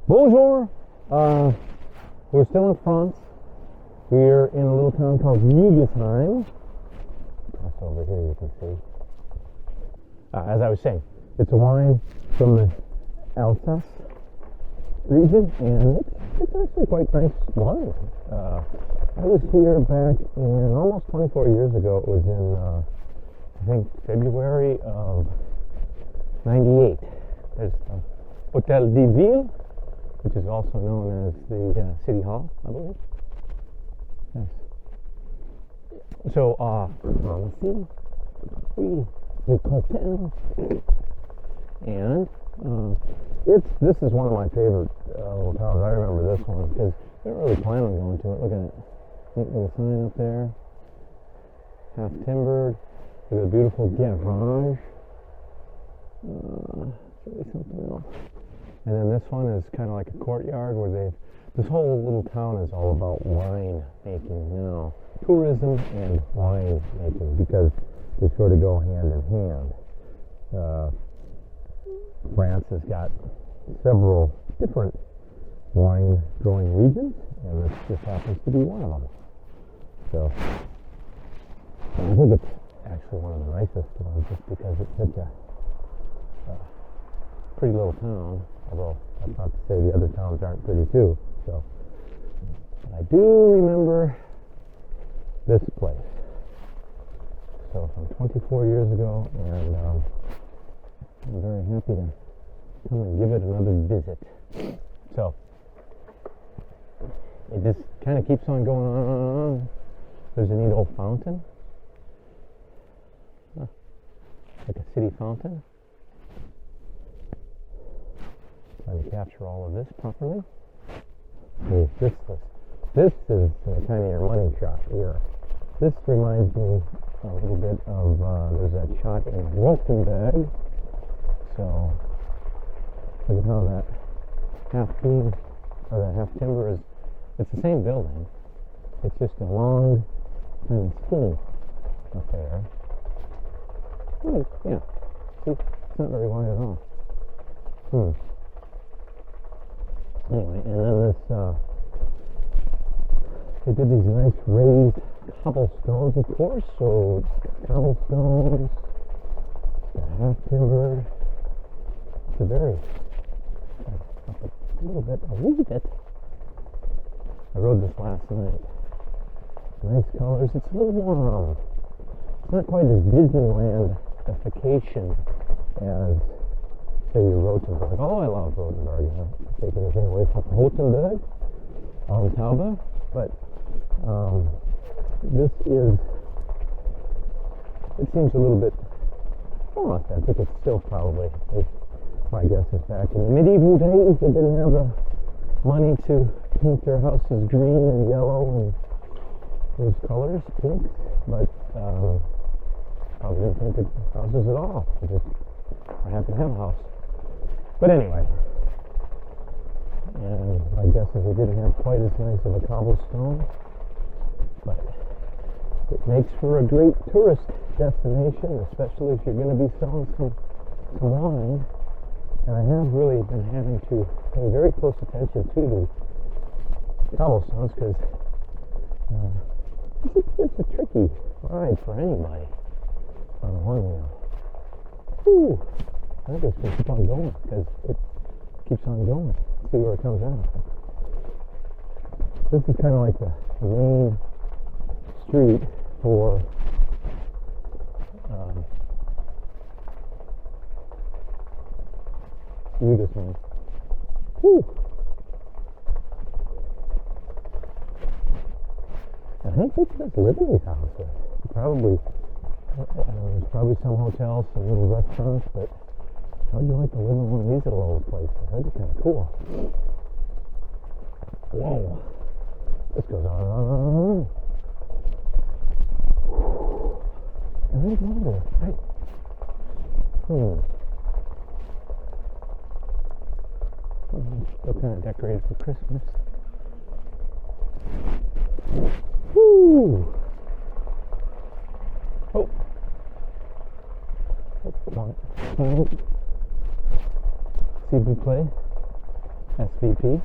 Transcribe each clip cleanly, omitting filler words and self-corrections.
Bonjour! We're still in France. We're in a little town called Eguisheim. That's over here, you can see. As I was saying, it's a wine from the Alsace region, and it's actually quite nice wine. I was here back in almost 24 years ago. It was in, I think, February of 98. There's the Hotel de Ville, which is also known as the City Hall, I believe. Yes. So, let's see. We content. And this is one of my favorite little towns. I remember this one because I didn't really plan on going to it. Look at it. Neat little sign up there. Half timbered. Look at the beautiful garage. It's really something else. And then this one is kind of like a courtyard where this whole little town is all about wine making now. Tourism and wine making, because they sort of go hand in hand. France has got several different wine growing regions, and this just happens to be one of them. So, I think it's actually one of the nicest ones just because it's such a pretty little town, although that's not to say the other towns aren't pretty too. So, but I do remember this place. So from 24 years ago, and I'm very happy to come and give it another visit. So it just kind of keeps on going on and on. There's a neat old fountain, like a city fountain. Trying to capture all of this properly. This is kind of your money shot here. This reminds me a little bit of, there's that shot in Rothenburg. So, look at how that half beam, or that half timber is, it's the same building. It's just a long, kind of skinny affair. Oh, yeah. See, it's not very wide at all. Anyway, and then this, they did these nice raised cobblestones, of course, so cobblestones, half timbered. It's a wee bit. I rode this last night. Nice colors. It's a little more, it's not quite as Disneyland-ification as, say, your Rothenburg. Although I love Rothenburg, you know, take anything away from Rothenburg on Taube, but this is, it seems a little bit more authentic. It's still probably, my guess is back in the medieval days, they didn't have the money to paint their houses green and yellow and those colors, pinks, but probably didn't paint the houses at all. They just are happy to have a house. But anyway, and my guess is they didn't have quite as nice of a cobblestone, but it makes for a great tourist destination, especially if you're going to be selling some wine. And I have really been having to pay very close attention to the cobblestones because it's a tricky ride for anybody on a OneWheel. Whoo! I think it's going to keep on going because it keeps on going. See where it comes out. This is kind of like the main street for Eguisheim. Whew. I think people just live in these houses. Probably, there's probably some hotels, some little restaurants, but how would you like to live in one of these little old places? That'd be kind of cool. Whoa. This goes on and on and on. I think longer, right? Still kind of decorated for Christmas. Woo! Oh! Come on. S'il vous plaît. SVP.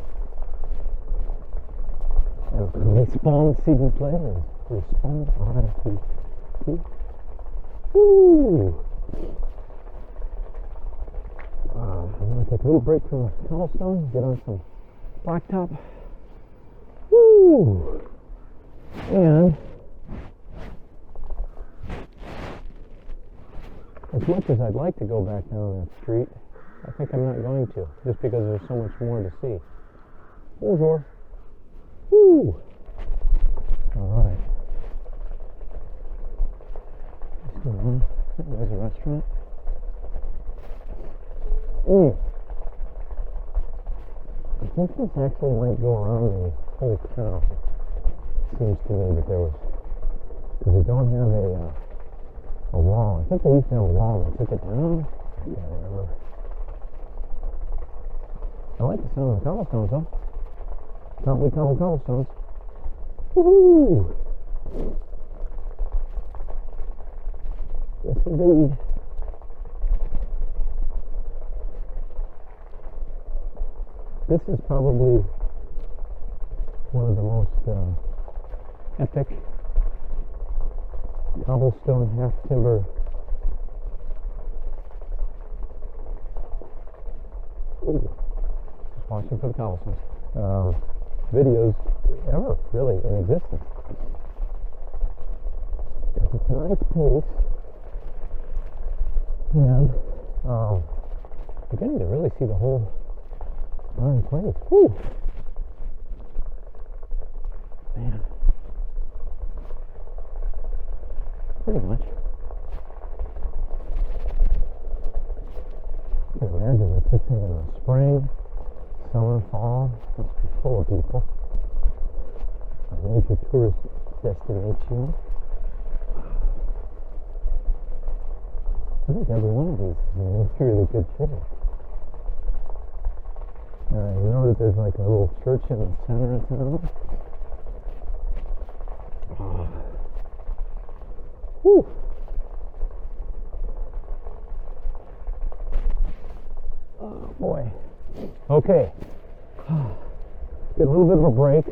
And respawn CD player. Respawn RSVP. Woo! I'm going to take a little break from the cobblestone, get on some blacktop. Woo! And as much as I'd like to go back down that street, I think I'm not going to, just because there's so much more to see. Bonjour. Woo! Alright. What's going on? There's a restaurant. I think this actually might go around the whole town. Seems to me that there was, because they don't have a wall. I think they used to have a wall. They took it down. I can't remember. I like the sound of the cobblestones though. Cobblestones. Woohoo! Yes indeed. This is probably one of the most epic cobblestone half timber just watching for the cobblestones videos ever really in existence, because it's a nice pace and beginning to really see the whole darn place. Whew. Man. Pretty much. I can imagine that this thing in the spring, summer, fall must be full of people. A major tourist destination. I think every one of these is in really good shape. You know that there's like a little church in the center of town. Whew. Oh boy. Okay. Get a little bit of a break.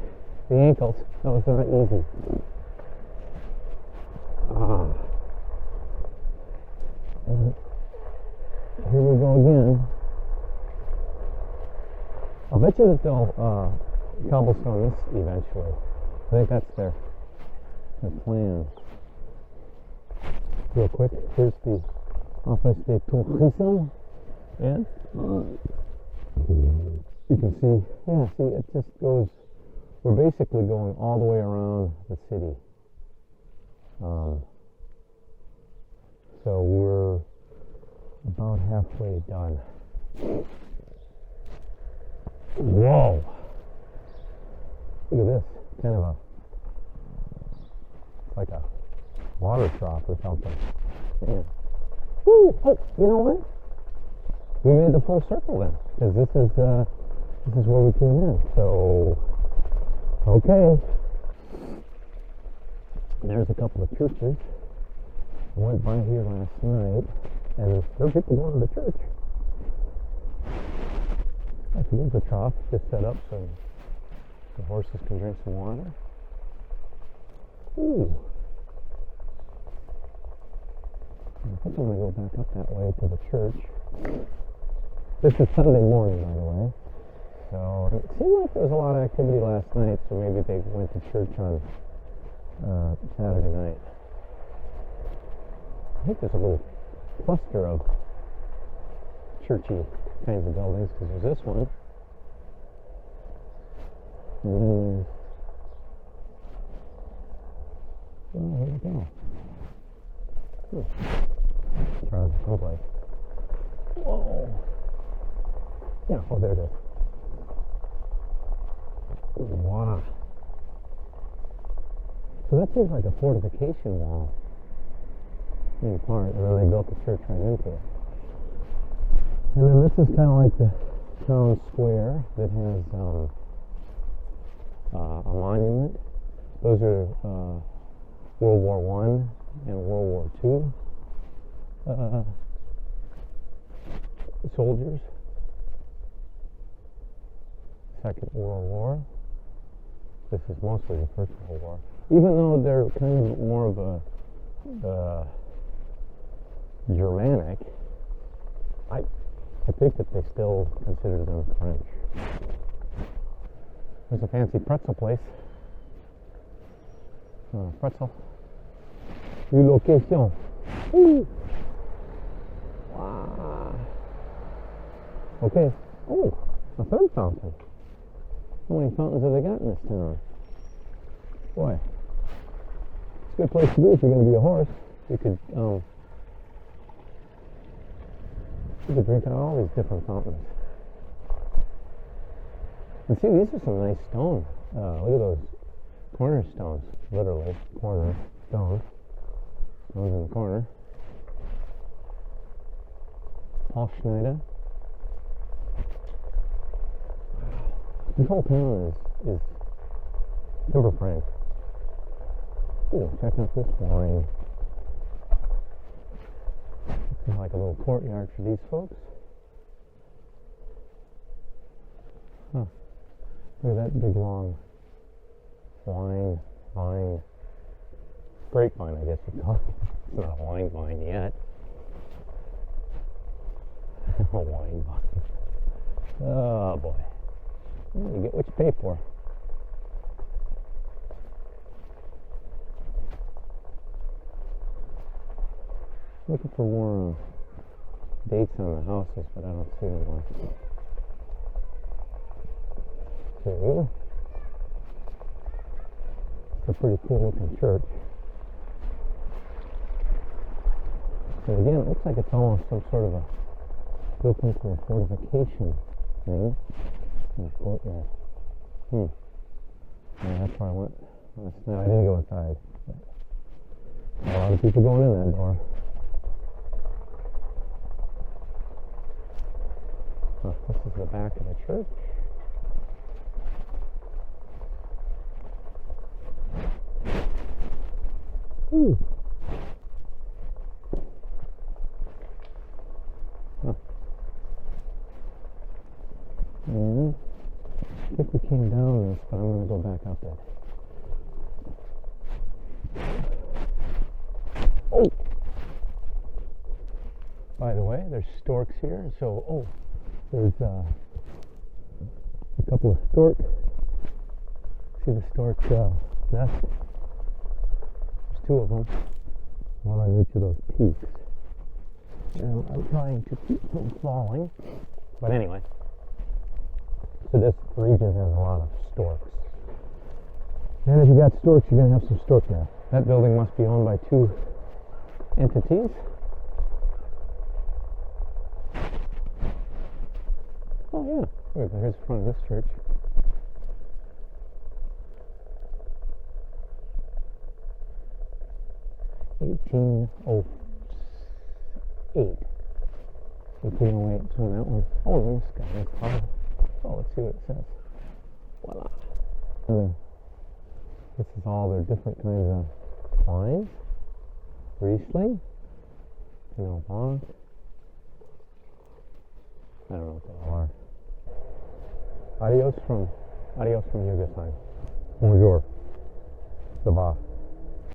The ankles. That was not easy. And here we go again. I'll bet you that they'll cobblestone this eventually. I think that's their plan. Real quick, here's the Office de Tourism, and you can see, it just goes, we're basically going all the way around the city. So we're about halfway done. Whoa! Look at this, kind of it's like a water trough or something. Man. Woo! Oh, you know what? We made the full circle then, because this is where we came in. So, okay. There's a couple of churches. I went by here last night, and there are people going to the church. I think there's a trough just set up so the horses can drink some water. Ooh. I think I'm going to go back up that way to the church. This is Sunday morning, by the way. So it seemed like there was a lot of activity last night, so maybe they went to church on Saturday night. I think there's a little cluster of churchy kinds of buildings, because there's this one. And then oh, here we go. Try to go like. Whoa. Yeah, oh, there it is. Wow. So that seems like a fortification wall in part, and then they built the church right into it. And then this is kind of like the town square that has a monument. Those are World War I and World War II soldiers. Second World War. This is mostly the First World War. Even though they're kind of more of a Germanic, I think that they still consider them French. There's a fancy pretzel place. Pretzel. New location. Woo! Wow. Okay. Oh, a third fountain. How many fountains have they got in this town? Boy. It's a good place to be if you're going to be a horse. You could drink out of all these different fountains. And see, these are some nice stone. Look at those cornerstones. Literally, corner stone. Stones in the corner. Paul Schneider. This whole town is timber frame. Ooh, check out this wine. It's like a little courtyard for these folks. Huh. Look at that big long vine. Grapevine, I guess you'd call it. It's not a wine vine yet. A wine vine. Oh boy. Well, you get what you pay for. Looking for more dates on the houses, but I don't see any more. So, it's a pretty cool looking church. And again, it looks like it's almost some sort of a built into a fortification thing in the courtyard. Yeah, that's where I went last night. I didn't go inside. But a lot of people going in that door. This is the back of the church. Ooh. And I think we came down this, but I'm going to go back up it. Oh! By the way, there's storks here, so, there's a couple of storks. See the stork nest? There's two of them. One on each of those peaks. And I'm trying to keep them falling. But anyway, so this region has a lot of storks. And if you got storks, you're going to have some stork nests. That building must be owned by two entities. Oh yeah, here's the front of this church. $1808. So that one. Oh, this guy is hard. Oh, let's see what it says. Voila. This is all their different kinds of wines. Riesling. Pinot Blanc. I don't know what they all are. Adios from Eguisheim. Bonjour. Sabah.